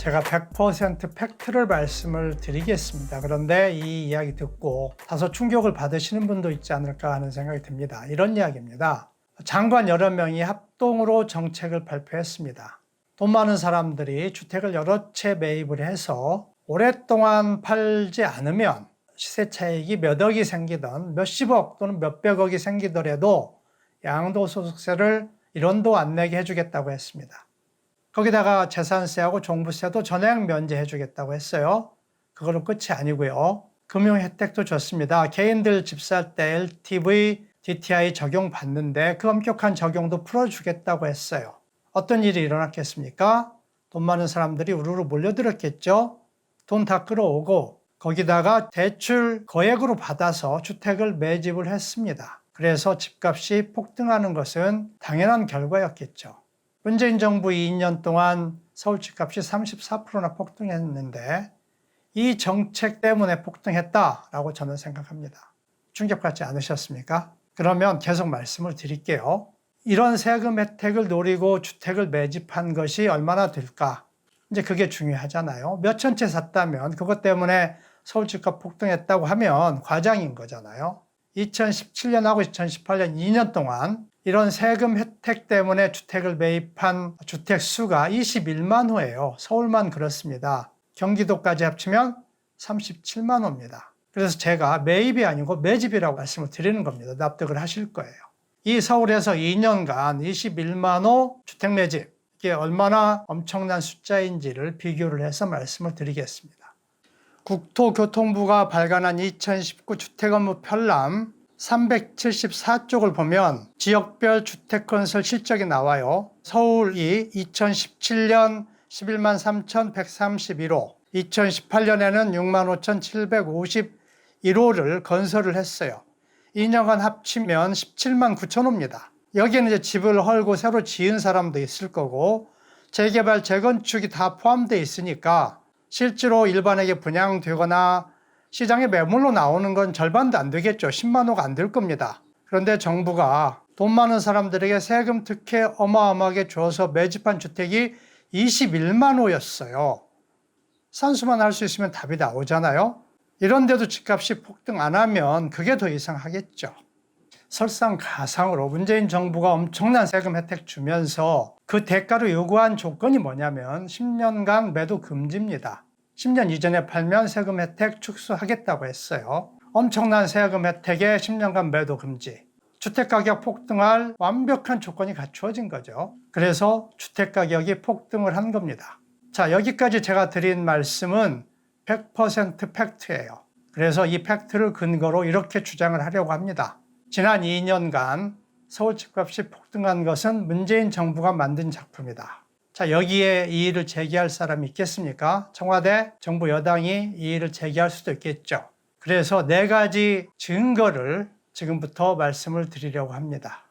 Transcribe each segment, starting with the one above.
제가 100% 팩트를 말씀을 드리겠습니다. 그런데 이 이야기 듣고 다소 충격을 받으시는 분도 있지 않을까 하는 생각이 듭니다. 이런 이야기입니다. 장관 여러 명이 합동으로 정책을 발표했습니다. 돈 많은 사람들이 주택을 여러 채 매입을 해서 오랫동안 팔지 않으면 시세 차익이 몇 억이 생기든 몇십억 또는 몇백억이 생기더라도 양도소득세를 1원도 안 내게 해주겠다고 했습니다. 거기다가 재산세하고 종부세도 전액 면제해 주겠다고 했어요. 그걸로 끝이 아니고요. 금융 혜택도 줬습니다. 개인들 집 살 때 LTV, DTI 적용받는데 그 엄격한 적용도 풀어주겠다고 했어요. 어떤 일이 일어났겠습니까? 돈 많은 사람들이 우르르 몰려들었겠죠. 돈 다 끌어오고 거기다가 대출 거액으로 받아서 주택을 매집을 했습니다. 그래서 집값이 폭등하는 것은 당연한 결과였겠죠. 문재인 정부 2년 동안 서울 집값이 34%나 폭등했는데 이 정책 때문에 폭등했다라고 저는 생각합니다. 충격받지 않으셨습니까? 그러면 계속 말씀을 드릴게요. 이런 세금 혜택을 노리고 주택을 매집한 것이 얼마나 될까? 이제 그게 중요하잖아요. 몇천 채 샀다면 그것 때문에 서울 집값 폭등했다고 하면 과장인 거잖아요. 2017년하고 2018년 2년 동안 이런 세금 혜택 때문에 주택을 매입한 주택 수가 21만 호예요. 서울만 그렇습니다. 경기도까지 합치면 37만 호입니다. 그래서 제가 매입이 아니고 매집이라고 말씀을 드리는 겁니다. 납득을 하실 거예요. 이 서울에서 2년간 21만 호 주택 매집, 이게 얼마나 엄청난 숫자인지를 비교를 해서 말씀을 드리겠습니다. 국토교통부가 발간한 2019 주택업무 편람 374쪽을 보면 지역별 주택건설 실적이 나와요. 서울이 2017년 11만 3,131호, 2018년에는 6만 5,751호를 건설을 했어요. 2년간 합치면 17만 9천호입니다. 여기에는 이제 집을 헐고 새로 지은 사람도 있을 거고 재개발, 재건축이 다 포함되어 있으니까 실제로 일반에게 분양되거나 시장에 매물로 나오는 건 절반도 안 되겠죠. 10만 호가 안 될 겁니다. 그런데 정부가 돈 많은 사람들에게 세금 특혜 어마어마하게 줘서 매집한 주택이 21만 호였어요. 산수만 할 수 있으면 답이 나오잖아요. 이런데도 집값이 폭등 안 하면 그게 더 이상하겠죠. 설상가상으로 문재인 정부가 엄청난 세금 혜택 주면서 그 대가로 요구한 조건이 뭐냐면 10년간 매도 금지입니다. 10년 이전에 팔면 세금 혜택 축소하겠다고 했어요. 엄청난 세금 혜택에 10년간 매도 금지. 주택가격 폭등할 완벽한 조건이 갖추어진 거죠. 그래서 주택가격이 폭등을 한 겁니다. 자, 여기까지 제가 드린 말씀은 100% 팩트예요. 그래서 이 팩트를 근거로 이렇게 주장을 하려고 합니다. 지난 2년간 서울 집값이 폭등한 것은 문재인 정부가 만든 작품이다. 자, 여기에 이의를 제기할 사람이 있겠습니까? 청와대, 정부 여당이 이의를 제기할 수도 있겠죠. 그래서 4가지 증거를 지금부터 말씀을 드리려고 합니다.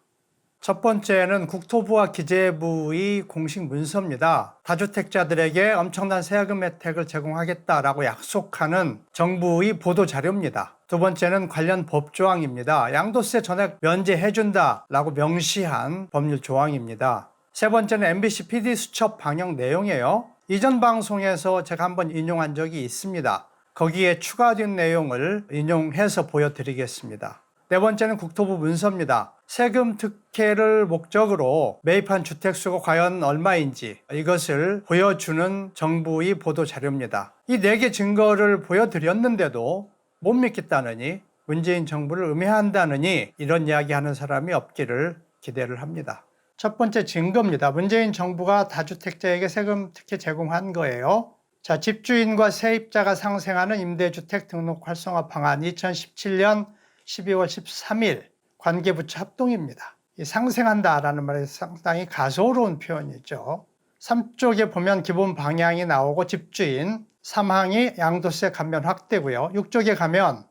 첫 번째는 국토부와 기재부의 공식 문서입니다. 다주택자들에게 엄청난 세금 혜택을 제공하겠다라고 약속하는 정부의 보도 자료입니다. 두 번째는 관련 법조항입니다. 양도세 전액 면제해준다라고 명시한 법률 조항입니다. 세 번째는 MBC PD 수첩 방영 내용이에요. 이전 방송에서 제가 한번 인용한 적이 있습니다. 거기에 추가된 내용을 인용해서 보여드리겠습니다. 네 번째는 국토부 문서입니다. 세금 특혜를 목적으로 매입한 주택수가 과연 얼마인지 이것을 보여주는 정부의 보도 자료입니다. 이 4개 증거를 보여드렸는데도 못 믿겠다느니, 문재인 정부를 음해한다느니 이런 이야기하는 사람이 없기를 기대를 합니다. 첫 번째 증거입니다. 문재인 정부가 다주택자에게 세금 특혜 제공한 거예요. 자, 집주인과 세입자가 상생하는 임대주택 등록 활성화 방안 2017년 12월 13일 관계부처 합동입니다. 이 상생한다라는 말이 상당히 가소로운 표현이죠. 3쪽에 보면 기본 방향이 나오고 집주인, 3항이 양도세 감면 확대고요. 6쪽에 가면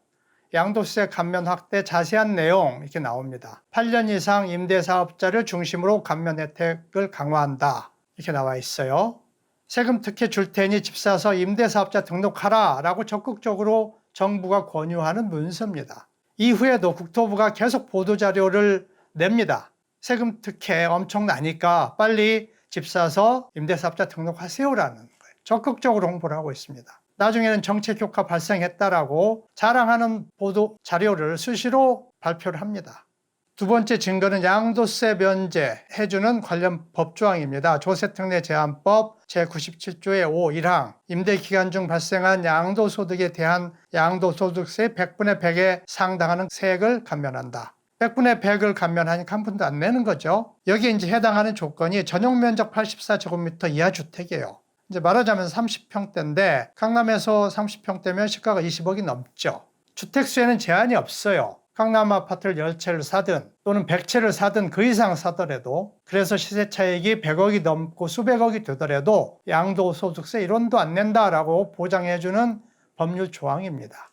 양도세 감면 확대 자세한 내용 이렇게 나옵니다. 8년 이상 임대사업자를 중심으로 감면 혜택을 강화한다 이렇게 나와 있어요. 세금 특혜 줄 테니 집 사서 임대사업자 등록하라 라고 적극적으로 정부가 권유하는 문서입니다. 이후에도 국토부가 계속 보도자료를 냅니다. 세금 특혜 엄청나니까 빨리 집 사서 임대사업자 등록하세요라는 거예요. 적극적으로 홍보를 하고 있습니다. 나중에는 정책 효과 발생했다라고 자랑하는 보도 자료를 수시로 발표를 합니다. 두 번째 증거는 양도세 면제해주는 관련 법조항입니다. 조세특례 제한법 제97조의 5 1항 임대기간 중 발생한 양도소득에 대한 양도소득세 100분의 100에 상당하는 세액을 감면한다. 100분의 100을 감면하니까 한 푼도 안 내는 거죠. 여기에 이제 해당하는 조건이 전용면적 84제곱미터 이하 주택이에요. 이제 말하자면 30평대인데 강남에서 30평대면 시가가 20억이 넘죠. 주택수에는 제한이 없어요. 강남 아파트를 10채를 사든 또는 100채를 사든 그 이상 사더라도, 그래서 시세 차익이 100억이 넘고 수백억이 되더라도 양도소득세 1원도 안 낸다라고 보장해주는 법률 조항입니다.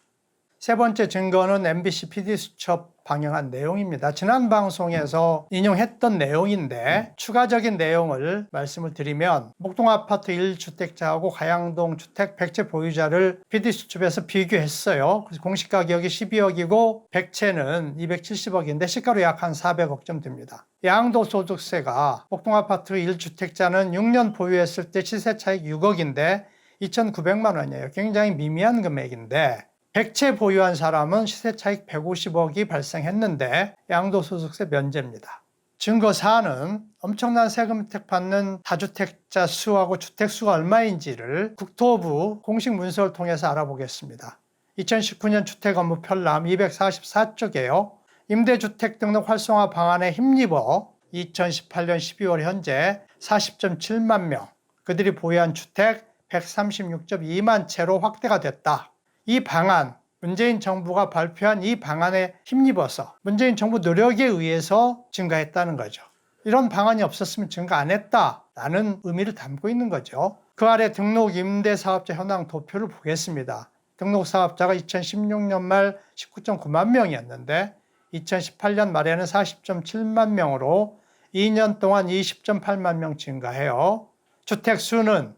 세 번째 증거는 MBC PD수첩 방영한 내용입니다. 지난 방송에서 인용했던 내용인데 추가적인 내용을 말씀을 드리면, 목동아파트 1주택자하고 가양동 주택 100채 보유자를 PD수첩에서 비교했어요. 그래서 공시가격이 12억이고 100채는 270억인데 시가로 약 한 400억쯤 됩니다. 양도소득세가 목동아파트 1주택자는 6년 보유했을 때 시세차익 6억인데 2,900만 원이에요. 굉장히 미미한 금액인데 100채 보유한 사람은 시세차익 150억이 발생했는데 양도소득세 면제입니다. 증거 4는 엄청난 세금 혜택 받는 다주택자 수하고 주택수가 얼마인지를 국토부 공식 문서를 통해서 알아보겠습니다. 2019년 주택업무 편람 244쪽이에요. 임대주택 등록 활성화 방안에 힘입어 2018년 12월 현재 40.7만 명, 그들이 보유한 주택 136.2만 채로 확대가 됐다. 이 방안, 문재인 정부가 발표한 이 방안에 힘입어서 문재인 정부 노력에 의해서 증가했다는 거죠. 이런 방안이 없었으면 증가 안 했다라는 의미를 담고 있는 거죠. 그 아래 등록 임대사업자 현황 도표를 보겠습니다. 등록 사업자가 2016년 말 19.9만 명이었는데 2018년 말에는 40.7만 명으로 2년 동안 20.8만 명 증가해요. 주택 수는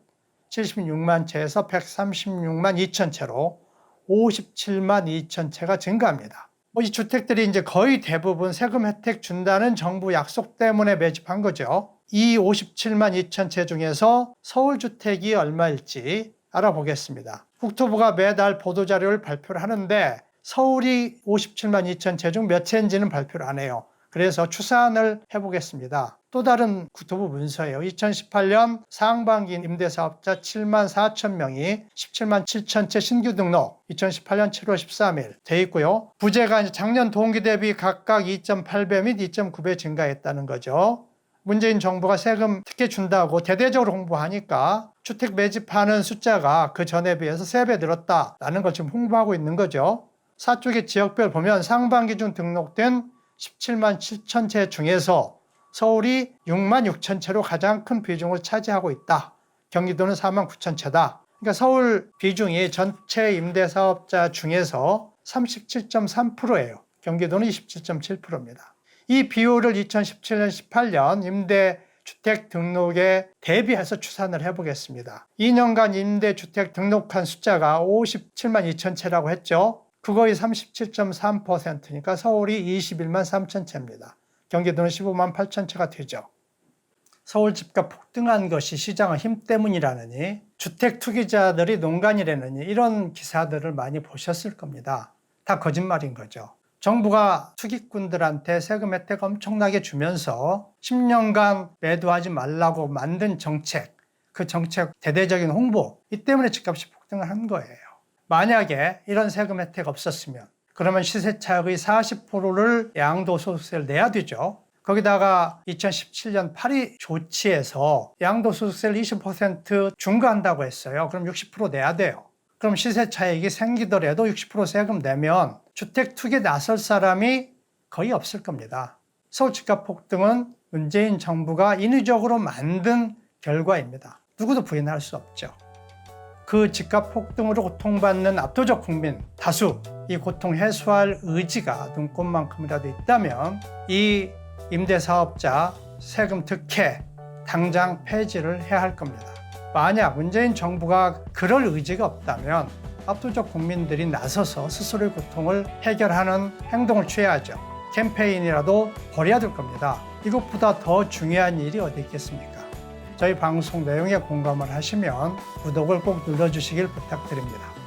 76만 채에서 136만 2천 채로 57만 2천 채가 증가합니다. 이 주택들이 이제 거의 대부분 세금 혜택 준다는 정부 약속 때문에 매집한 거죠. 이 57만 2천 채 중에서 서울주택이 얼마일지 알아보겠습니다. 국토부가 매달 보도자료를 발표를 하는데 서울이 57만 2천 채 중 몇 채인지는 발표를 안 해요. 그래서 추산을 해보겠습니다. 또 다른 국토부 문서예요. 2018년 상반기 임대사업자 7만 4천 명이 17만 7천 채 신규 등록 2018년 7월 13일 돼 있고요. 부재가 이제 작년 동기 대비 각각 2.8배 및 2.9배 증가했다는 거죠. 문재인 정부가 세금 특혜 준다고 대대적으로 홍보하니까 주택 매집하는 숫자가 그 전에 비해서 3배 늘었다라는 걸 지금 홍보하고 있는 거죠. 사쪽의 지역별 보면 상반기 중 등록된 17만 7천 채 중에서 서울이 6만 6천 채로 가장 큰 비중을 차지하고 있다. 경기도는 4만 9천 채다. 그러니까 서울 비중이 전체 임대사업자 중에서 37.3%예요. 경기도는 27.7%입니다. 이 비율을 2017년, 18년 임대주택 등록에 대비해서 추산을 해보겠습니다. 2년간 임대주택 등록한 숫자가 57만 2천 채라고 했죠. 그거의 37.3%니까 서울이 21만 3천 채입니다. 경기도는 15만 8천 채가 되죠. 서울 집값 폭등한 것이 시장의 힘 때문이라느니, 주택 투기자들이 농간이라느니 이런 기사들을 많이 보셨을 겁니다. 다 거짓말인 거죠. 정부가 투기꾼들한테 세금 혜택 엄청나게 주면서 10년간 매도하지 말라고 만든 정책, 그 정책 대대적인 홍보, 이 때문에 집값이 폭등을 한 거예요. 만약에 이런 세금 혜택 없었으면 그러면 시세차익의 40%를 양도소득세를 내야 되죠. 거기다가 2017년 파리 조치에서 양도소득세를 20% 중과한다고 했어요. 그럼 60% 내야 돼요. 그럼 시세차익이 생기더라도 60% 세금 내면 주택 투기에 나설 사람이 거의 없을 겁니다. 서울 집값 폭등은 문재인 정부가 인위적으로 만든 결과입니다. 누구도 부인할 수 없죠. 그 집값 폭등으로 고통받는 압도적 국민 다수, 이 고통 해소할 의지가 눈꽃만큼이라도 있다면 이 임대사업자 세금 특혜 당장 폐지를 해야 할 겁니다. 만약 문재인 정부가 그럴 의지가 없다면 압도적 국민들이 나서서 스스로의 고통을 해결하는 행동을 취해야죠. 캠페인이라도 벌여야 될 겁니다. 이것보다 더 중요한 일이 어디 있겠습니까? 저희 방송 내용에 공감을 하시면 구독을 꼭 눌러주시길 부탁드립니다.